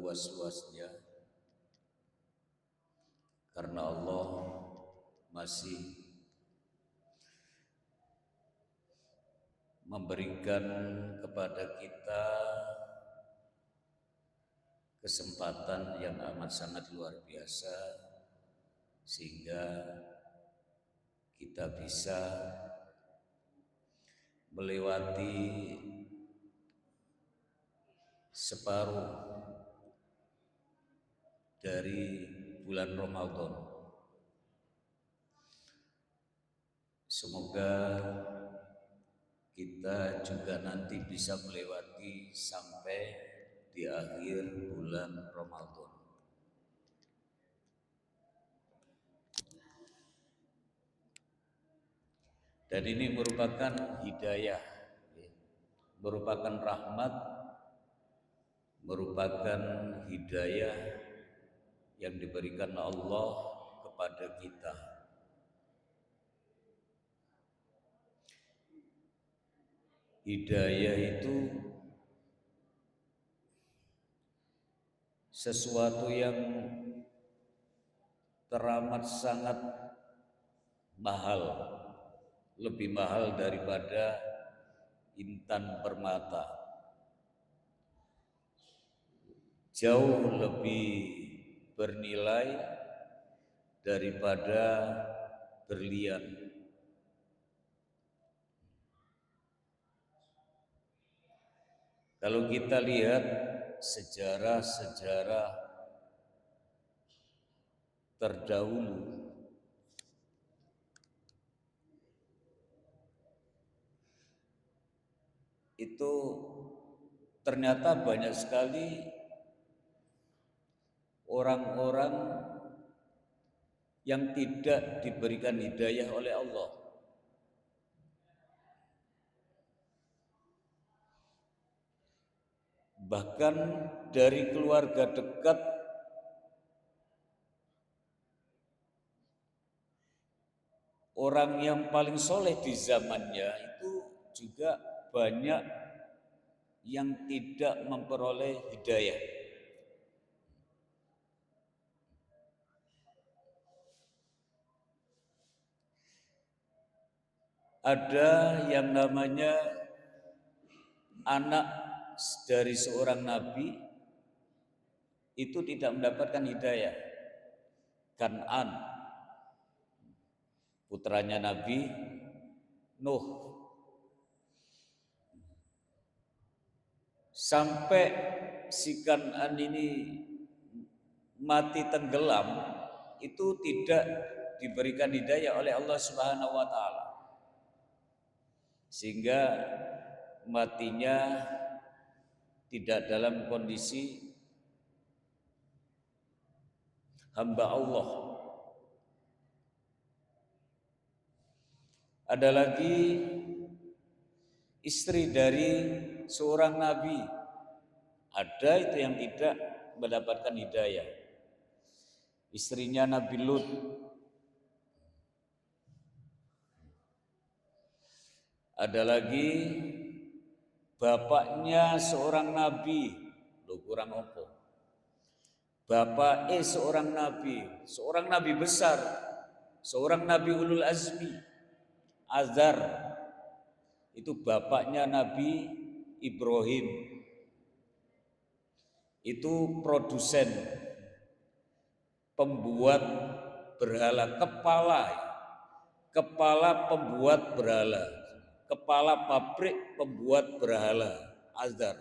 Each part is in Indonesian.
seluas-luasnya, karena Allah masih memberikan kepada kita kesempatan yang amat sangat luar biasa, sehingga kita bisa melewati separuh dari bulan Ramadan. Semoga kita juga nanti bisa melewati sampai di akhir bulan Ramadan. Dan ini merupakan hidayah, merupakan rahmat, merupakan hidayah yang diberikan Allah kepada kita. Hidayah itu sesuatu yang teramat sangat mahal, lebih mahal daripada intan permata, jauh lebih bernilai daripada berlian. Kalau kita lihat sejarah-sejarah terdahulu, itu ternyata banyak sekali orang-orang yang tidak diberikan hidayah oleh Allah. Bahkan dari keluarga dekat orang yang paling soleh di zamannya itu juga banyak yang tidak memperoleh hidayah. Ada yang namanya anak dari seorang nabi itu tidak mendapatkan hidayah. Kan'an, putranya Nabi Nuh, sampai si Kan'an ini mati tenggelam, itu tidak diberikan hidayah oleh Allah Subhanahu wa taala, sehingga matinya tidak dalam kondisi hamba Allah. Ada lagi istri dari seorang nabi, ada itu yang tidak mendapatkan hidayah. Istrinya Nabi Lut. Ada lagi bapaknya seorang nabi, kurang opo. Bapak seorang nabi besar, seorang nabi ulul azmi, Azar. Itu bapaknya Nabi Ibrahim. Itu produsen, pembuat berhala, kepala pembuat berhala, kepala pabrik pembuat berhala, Azar,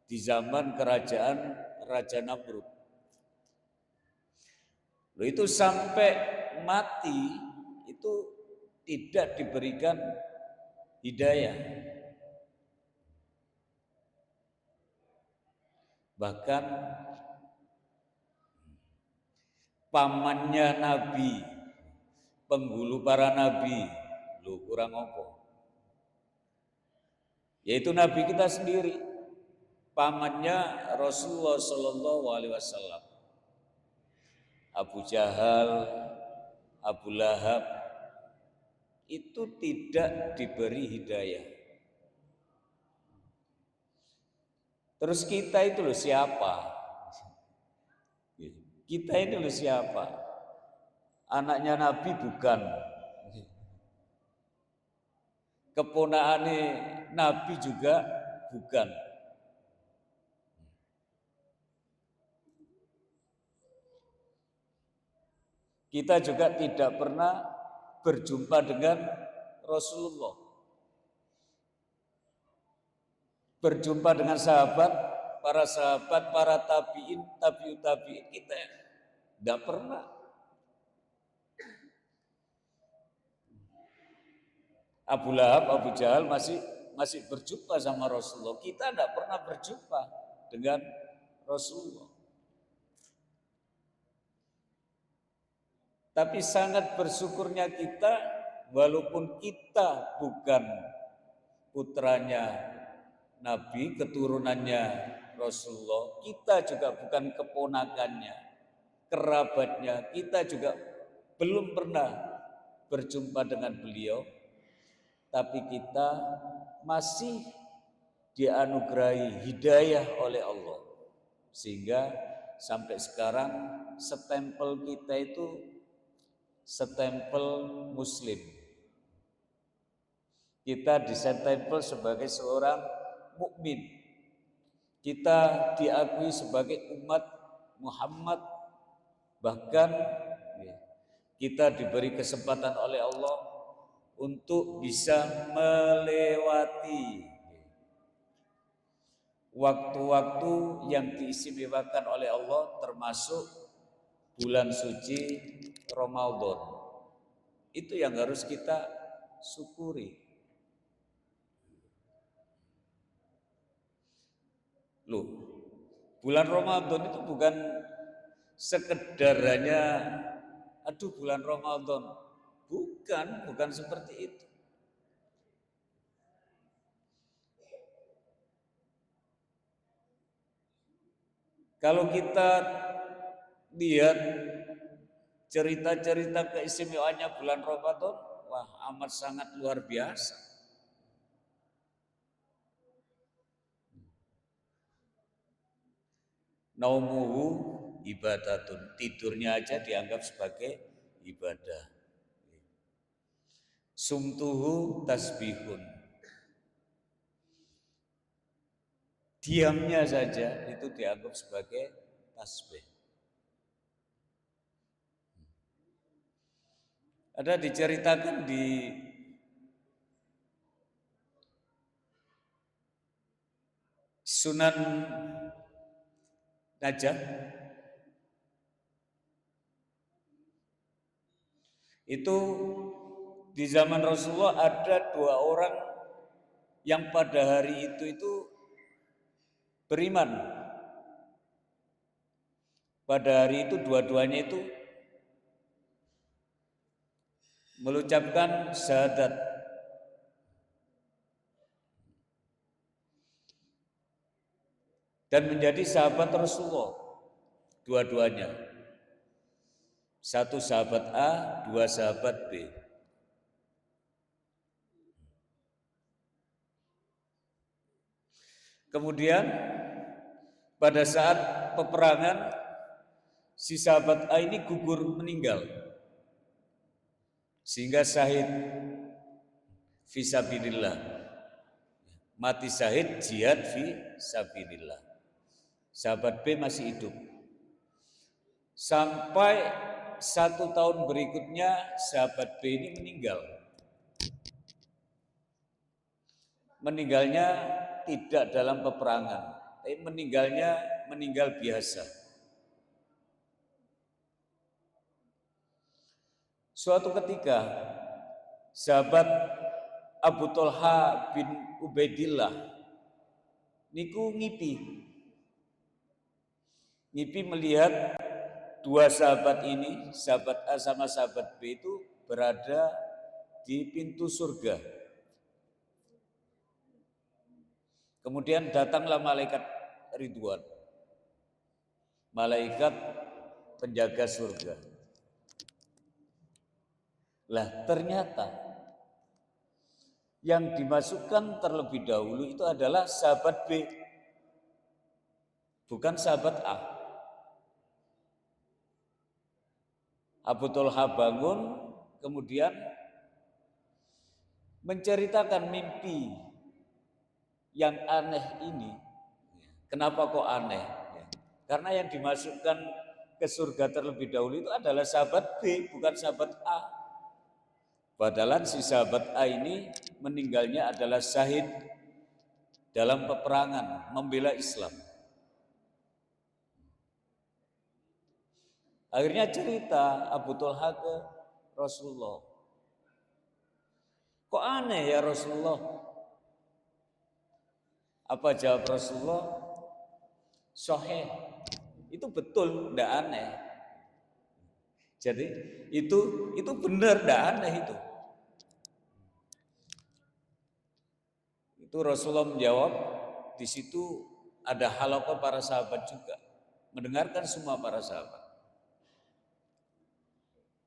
di zaman kerajaan Raja Namrud. Itu sampai mati itu tidak diberikan hidayah. Bahkan pamannya Nabi, penghulu para nabi, kurang opo, yaitu Nabi kita sendiri, pamannya Rasulullah Shallallahu Alaihi Wasallam, Abu Jahal, Abu Lahab, itu tidak diberi hidayah. Terus kita itu loh siapa? Kita ini loh siapa? Anaknya Nabi bukan. Keponakannya Nabi juga bukan. Kita juga tidak pernah berjumpa dengan Rasulullah. Berjumpa dengan para sahabat, para tabi'in, tabi'ut tabi'in, kita tidak pernah. Abu Lahab, Abu Jahal masih berjumpa sama Rasulullah. Kita tidak pernah berjumpa dengan Rasulullah. Tapi sangat bersyukurnya kita, walaupun kita bukan putranya Nabi, keturunannya Rasulullah, kita juga bukan keponakannya, kerabatnya, kita juga belum pernah berjumpa dengan beliau, tapi kita masih dianugerahi hidayah oleh Allah, sehingga sampai sekarang stempel kita itu stempel Muslim. Kita disentempel sebagai seorang mukmin. Kita diakui sebagai umat Muhammad. Bahkan kita diberi kesempatan oleh Allah untuk bisa melewati waktu-waktu yang diistimewakan oleh Allah, termasuk bulan suci Ramadan. Itu yang harus kita syukuri. Loh, bulan Ramadan itu bukan sekedar hanya aduh bulan Ramadan. Bukan seperti itu. Kalau kita lihat cerita-cerita keistimewaannya bulan Ramadan, wah amat sangat luar biasa. Naumuhu ibadatun, tidurnya aja dianggap sebagai ibadah. Sumtuhu tasbihun, diamnya saja itu dianggap sebagai tasbih. Ada diceritakan di Sunan Najah itu di zaman Rasulullah ada 2 orang yang pada hari itu beriman. Pada hari itu dua-duanya itu mengucapkan syahadat. Dan menjadi sahabat Rasulullah dua-duanya. Satu sahabat A, 2 sahabat B. Kemudian pada saat peperangan si sahabat A ini gugur meninggal, sehingga syahid fisabilillah, mati syahid jihad fisabilillah. Sahabat B masih hidup. Sampai 1 tahun berikutnya sahabat B ini meninggal. Meninggalnya tidak dalam peperangan, tapi meninggal biasa. Suatu ketika sahabat Abu Thalha bin Ubaidillah niku ngipi melihat 2 sahabat ini, sahabat A sama sahabat B itu berada di pintu surga. Kemudian datanglah malaikat Ridwan, malaikat penjaga surga. Lah ternyata yang dimasukkan terlebih dahulu itu adalah sahabat B, bukan sahabat A. Abu Talha bangun, kemudian menceritakan mimpi yang aneh ini. Kenapa kok aneh? Karena yang dimasukkan ke surga terlebih dahulu itu adalah sahabat B, bukan sahabat A. Padahal si sahabat A ini meninggalnya adalah syahid dalam peperangan membela Islam. Akhirnya cerita Abu Talha ke Rasulullah. Kok aneh ya Rasulullah? Apa jawab Rasulullah? Sahih. Itu betul, tidak aneh. Jadi itu benar, tidak aneh itu. Itu Rasulullah menjawab, di situ ada halaqah para sahabat juga, mendengarkan semua para sahabat.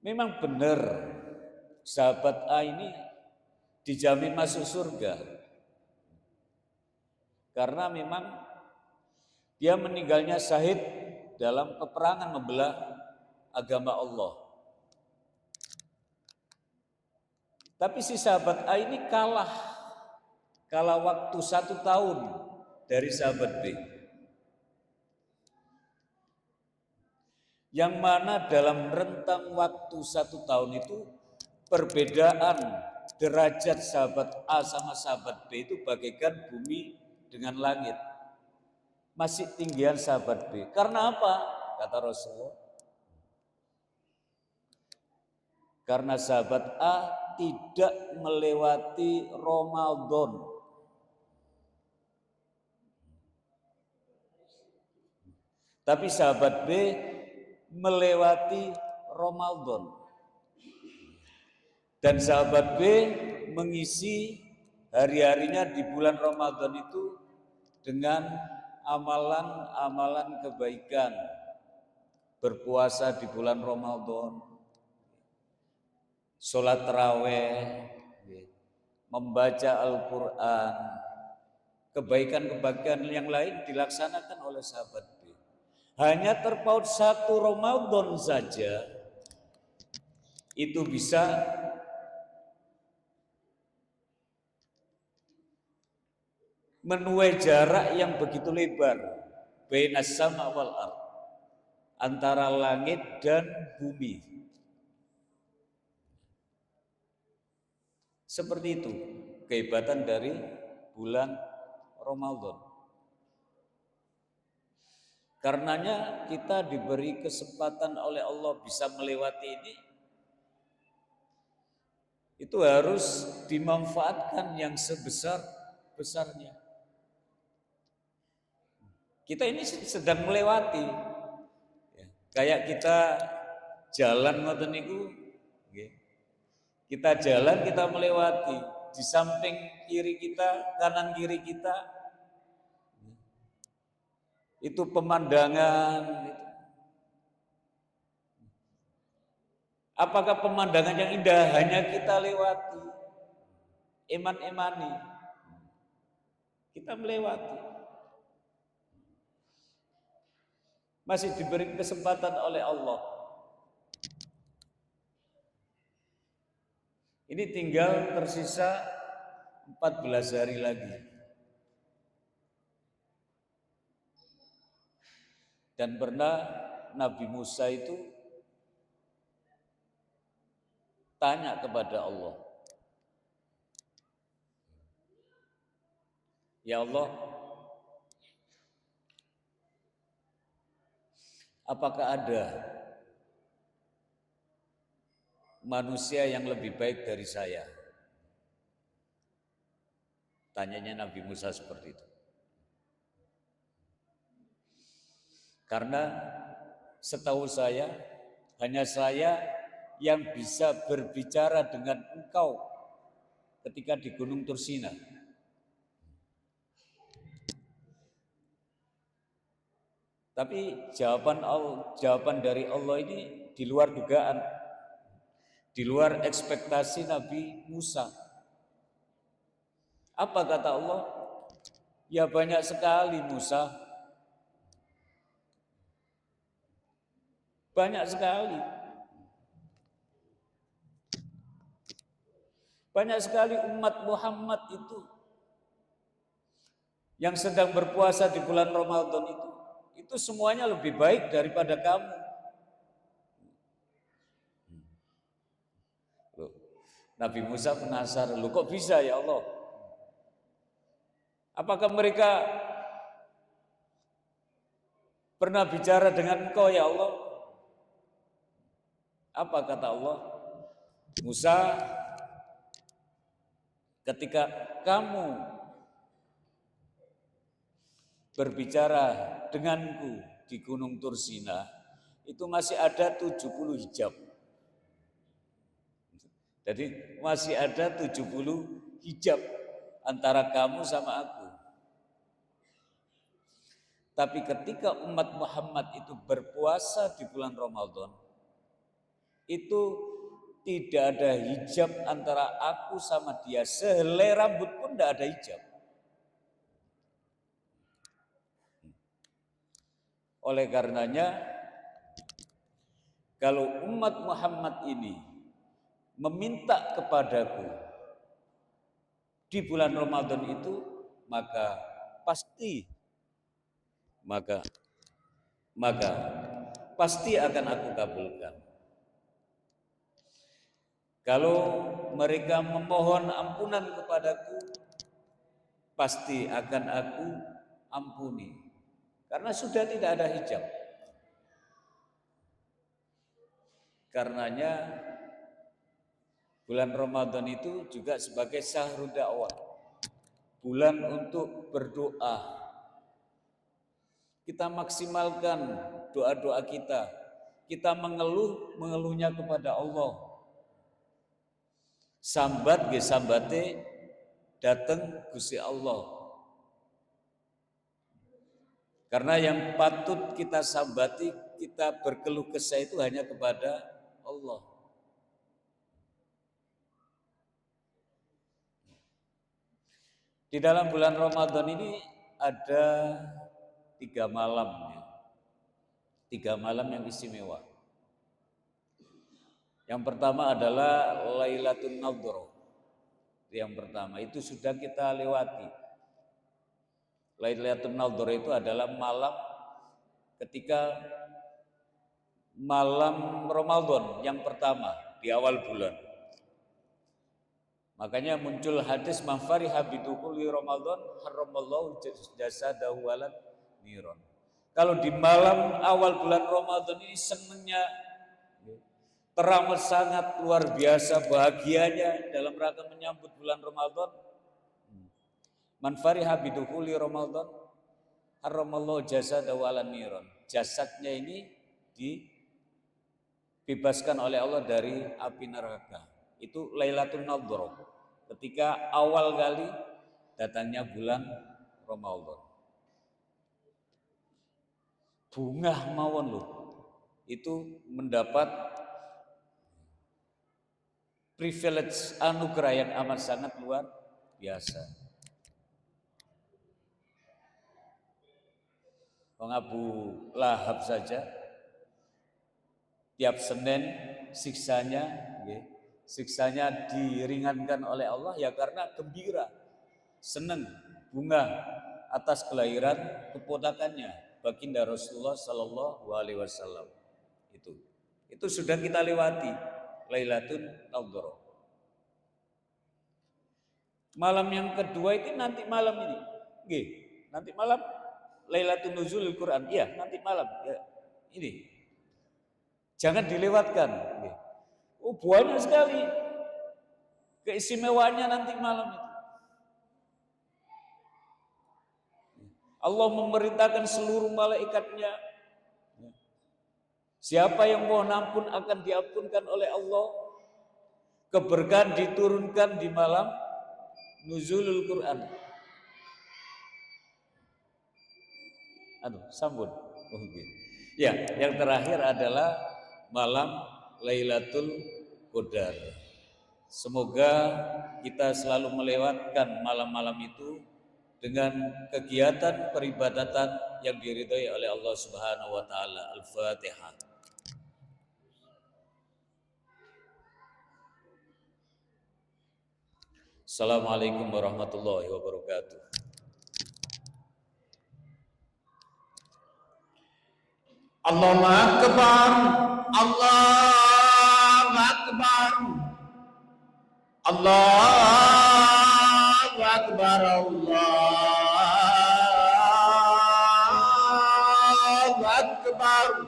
Memang benar sahabat A ini dijamin masuk surga. Karena memang dia meninggalnya syahid dalam peperangan membela agama Allah. Tapi si sahabat A ini kalah waktu 1 tahun dari sahabat B. Yang mana dalam rentang waktu 1 tahun itu perbedaan derajat sahabat A sama sahabat B itu bagaikan bumi dengan langit. Masih tinggian sahabat B. Karena apa? Kata Rasulullah. Karena sahabat A tidak melewati Ramadan. Tapi sahabat B melewati Ramadan. Dan sahabat B mengisi hari-harinya di bulan Ramadan itu dengan amalan-amalan kebaikan. Berpuasa di bulan Ramadan, sholat taraweh, membaca Al-Quran, kebaikan-kebaikan yang lain dilaksanakan oleh sahabat B. Hanya terpaut 1 Ramadan saja, itu bisa menuai jarak yang begitu lebar bainas sama wal ard, antara langit dan bumi. Seperti itu kehebatan dari bulan Ramadan. Karenanya kita diberi kesempatan oleh Allah bisa melewati ini, itu harus dimanfaatkan yang sebesar-besarnya. Kita ini sedang melewati, kayak kita jalan ngoten niku, kita jalan, kita melewati di samping kiri kita, kanan kiri kita, itu pemandangan. Apakah pemandangan yang indah hanya kita lewati, eman-emani, kita melewati, masih diberi kesempatan oleh Allah. Ini tinggal tersisa 14 hari lagi. Dan pernah Nabi Musa itu tanya kepada Allah, ya Allah, apakah ada manusia yang lebih baik dari saya? Tanyanya Nabi Musa seperti itu. Karena setahu saya, hanya saya yang bisa berbicara dengan engkau ketika di Gunung Tursina. Tapi jawaban dari Allah ini di luar dugaan, di luar ekspektasi Nabi Musa. Apa kata Allah? Ya banyak sekali Musa. Banyak sekali. Banyak sekali umat Muhammad yang sedang berpuasa di bulan Ramadan itu semuanya lebih baik daripada kamu. Loh, Nabi Musa penasaran, loh kok bisa ya Allah? Apakah mereka pernah bicara dengan engkau ya Allah? Apa kata Allah? Musa, ketika kamu berbicara denganku di Gunung Tursina, itu masih ada 70 hijab. Jadi masih ada 70 hijab antara kamu sama aku. Tapi ketika umat Muhammad itu berpuasa di bulan Ramadan, itu tidak ada hijab antara aku sama dia. Sehelai rambut pun tidak ada hijab. Oleh karenanya, kalau umat Muhammad ini meminta kepadaku di bulan Ramadan itu, maka pasti akan aku kabulkan. Kalau mereka memohon ampunan kepadaku, pasti akan aku ampuni. Karena sudah tidak ada hijab. Karenanya bulan Ramadan itu juga sebagai syahrul dakwah. Bulan untuk berdoa. Kita maksimalkan doa-doa kita. Kita mengeluhnya kepada Allah. Sambat ge sambate dateng Gusti Allah. Karena yang patut kita sambati, kita berkeluh kesah itu hanya kepada Allah. Di dalam bulan Ramadan ini ada 3 malam ya. 3 malam yang istimewa. Yang pertama adalah Lailatul Nadhr. Yang pertama itu sudah kita lewati. Lailatul Nadhr itu adalah malam ketika malam Ramadan yang pertama di awal bulan. Makanya muncul hadis mafari habidukuli Ramadan haramallahu jasadahu walan niron. Kalau di malam awal bulan Ramadan ini senangnya teramat sangat luar biasa bahagianya dalam rangka menyambut bulan Ramadan. Man fariha bidukhuli Ramadan haramallahu jasadahu walan niron. Jasadnya ini dibebaskan oleh Allah dari api neraka. Itu Lailatul Nadhr. Ketika awal kali datangnya bulan Ramadan. Bungah mawon loh. Itu mendapat privilege anugerah yang amat sangat luar biasa. Wong Abu Lahab saja tiap Senin siksanya diringankan oleh Allah ya karena gembira, senang, bunga atas kelahiran keponakannya baginda Rasulullah Sallallahu Alaihi Wasallam. Itu sudah kita lewati Lailatul Nadhr. Malam yang kedua itu nanti malam ini. Nanti malam Lailatul Nuzulul Quran. Iya, nanti malam. Ya, ini. Jangan dilewatkan. Oh, banyak sekali keistimewaannya nanti malam itu. Allah memerintahkan seluruh malaikatnya. Siapa yang mohon ampun akan diampunkan oleh Allah. Keberkahan diturunkan di malam Nuzulul Quran. Sambut. Ya, yang terakhir adalah malam Lailatul Qadar. Semoga kita selalu melewatkan malam-malam itu dengan kegiatan peribadatan yang diridhai oleh Allah Subhanahu wa taala. Al-Fatihah. Assalamualaikum warahmatullahi wabarakatuh. Allahu Akbar, Allahu Akbar, Allahu Akbar, Allahu Akbar.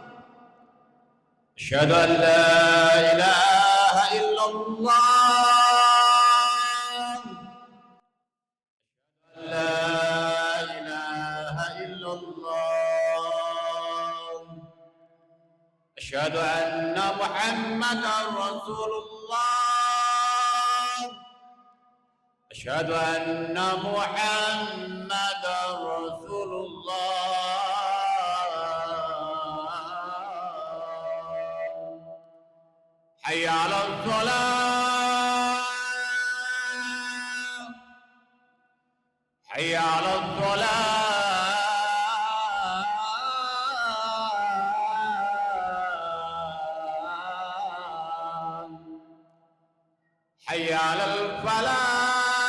Asyhadu an la ilaha illallah, la ilaha illallah. Asyhadu anna Muhammadar Rasulullah. Asyhadu anna Muhammadar Rasulullah. Hayya 'alal shalah. Hayya 'alal shalah. حي على الفلاح.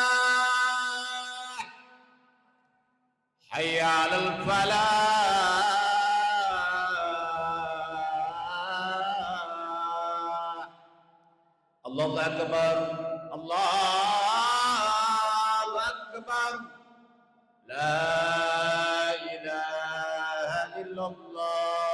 حي على الفلاح. الله أكبر، الله أكبر. لا إله إلا الله.